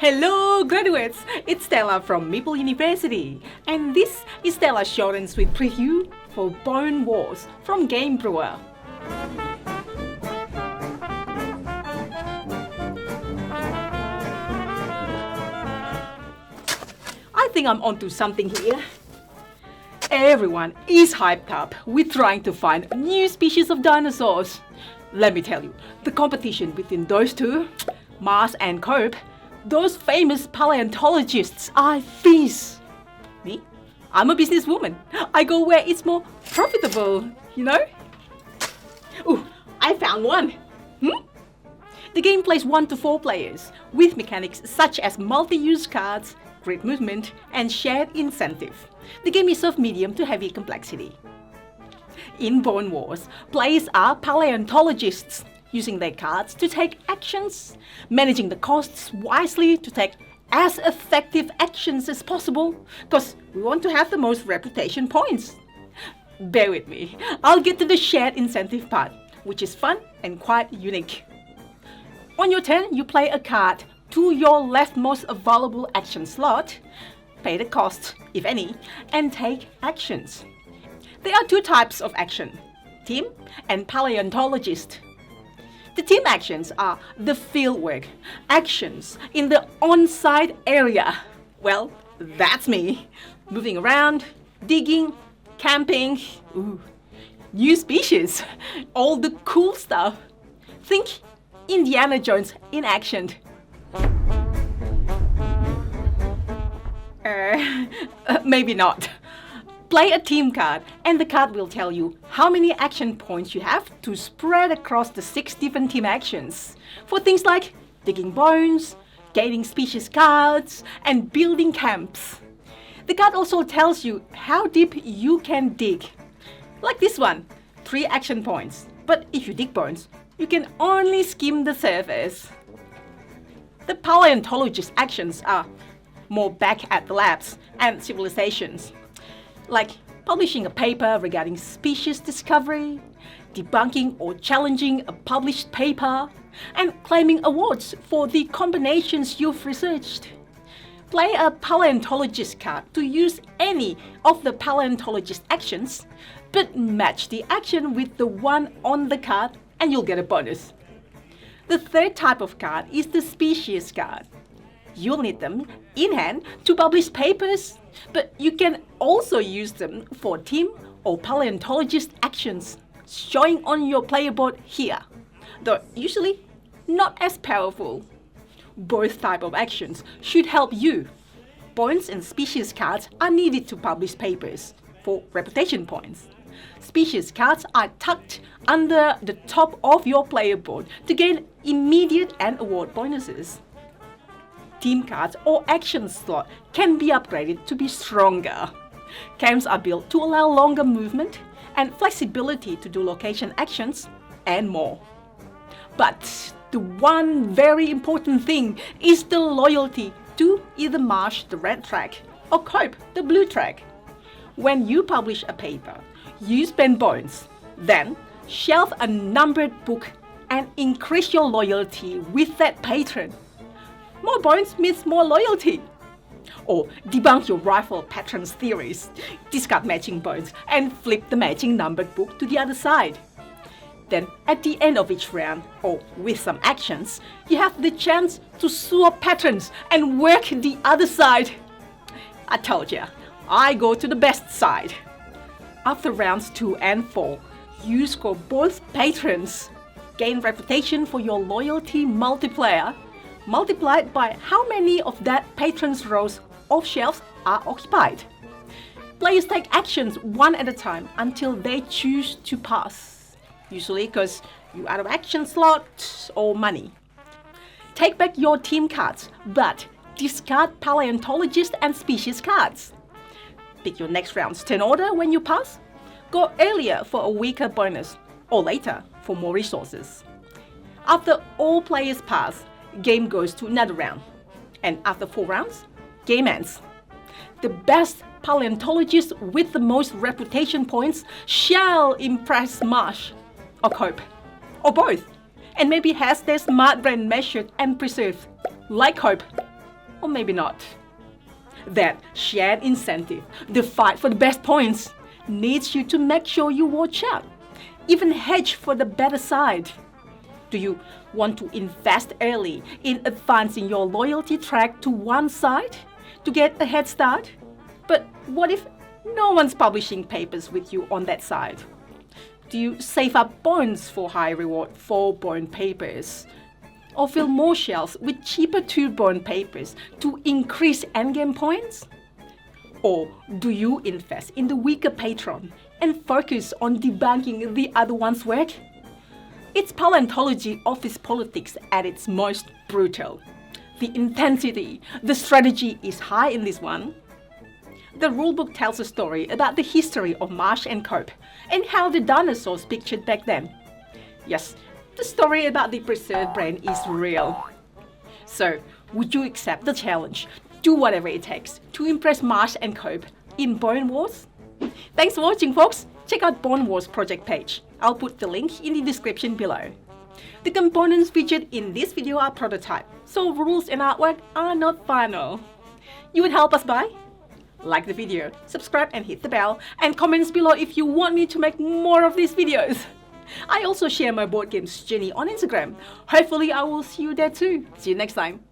Hello graduates, it's Stella from Meeple University and this is Stella's short and sweet preview for Bone Wars from Game Brewer. I think I'm onto something here. Everyone is hyped up with trying to find new species of dinosaurs. Let me tell you, the competition between those two, Marsh and Cope, those famous paleontologists are fierce. Me? I'm a businesswoman. I go where it's more profitable, you know? Ooh, I found one. The game plays 1 to 4 players with mechanics such as multi-use cards, grid movement, and shared incentive. The game is of medium to heavy complexity. In Bone Wars, players are paleontologists, using their cards to take actions, managing the costs wisely to take as effective actions as possible, because we want to have the most reputation points. Bear with me, I'll get to the shared incentive part, which is fun and quite unique. On your turn, you play a card to your leftmost available action slot, pay the cost, if any, and take actions. There are 2 types of action, team and paleontologist. The team actions are the fieldwork, actions in the on-site area. Well, that's me. Moving around, digging, camping, new species, all the cool stuff. Think Indiana Jones in action. Maybe not. Play a team card and the card will tell you how many action points you have to spread across the 6 different team actions for things like digging bones, gaining species cards, and building camps. The card also tells you how deep you can dig. Like this one, 3 action points, but if you dig bones, you can only skim the surface. The paleontologist actions are more back at the labs and civilizations, like publishing a paper regarding species discovery, debunking or challenging a published paper, and claiming awards for the combinations you've researched. Play a paleontologist card to use any of the paleontologist actions, but match the action with the one on the card and you'll get a bonus. The 3rd type of card is the species card. You'll need them in hand to publish papers, but you can also use them for team or paleontologist actions, showing on your player board here, though usually not as powerful. Both types of actions should help you. Bones and species cards are needed to publish papers for reputation points. Species cards are tucked under the top of your player board to gain immediate and award bonuses. Team cards or action slot can be upgraded to be stronger. Camps are built to allow longer movement and flexibility to do location actions and more. But the one very important thing is the loyalty to either Marsh, the red track, or Cope, the blue track. When you publish a paper, you spend bones, then shelf a numbered book and increase your loyalty with that patron. More bones means more loyalty. Or debunk your rival patron's theories, discard matching bones and flip the matching numbered book to the other side. Then at the end of each round, or with some actions, you have the chance to swap patrons and work the other side. I told ya, I go to the best side. After rounds 2 and 4, you score both patrons. Gain reputation for your loyalty multiplier, multiplied by how many of that patron's rows of shelves are occupied. Players take actions one at a time until they choose to pass, usually because you're out of action slots or money. Take back your team cards, but discard paleontologist and species cards. Pick your next round's turn order when you pass. Go earlier for a weaker bonus, or later for more resources. After all players pass, game goes to another round. And after 4 rounds, game ends. The best paleontologist with the most reputation points shall impress Marsh, or Cope, or both, and maybe has their smart brain measured and preserved, like Cope. Or maybe not. That shared incentive, the fight for the best points, needs you to make sure you watch out, even hedge for the better side. Do you want to invest early in advancing your loyalty track to one side to get a head start? But what if no one's publishing papers with you on that side? Do you save up points for high reward 4-point papers? Or fill more shelves with cheaper 2-point papers to increase endgame points? Or do you invest in the weaker patron and focus on debunking the other one's work? It's paleontology office politics at its most brutal. The intensity, the strategy is high in this one. The rulebook tells a story about the history of Marsh and Cope and how the dinosaurs pictured back then. Yes, the story about the preserved brain is real. So, would you accept the challenge? Do whatever it takes to impress Marsh and Cope in Bone Wars? Thanks for watching, folks. Check out Bone Wars project page. I'll put the link in the description below. The components featured in this video are prototype, so rules and artwork are not final. You would help us by like the video, subscribe and hit the bell, and comments below if you want me to make more of these videos. I also share my board games journey on Instagram. Hopefully I will see you there too. See you next time.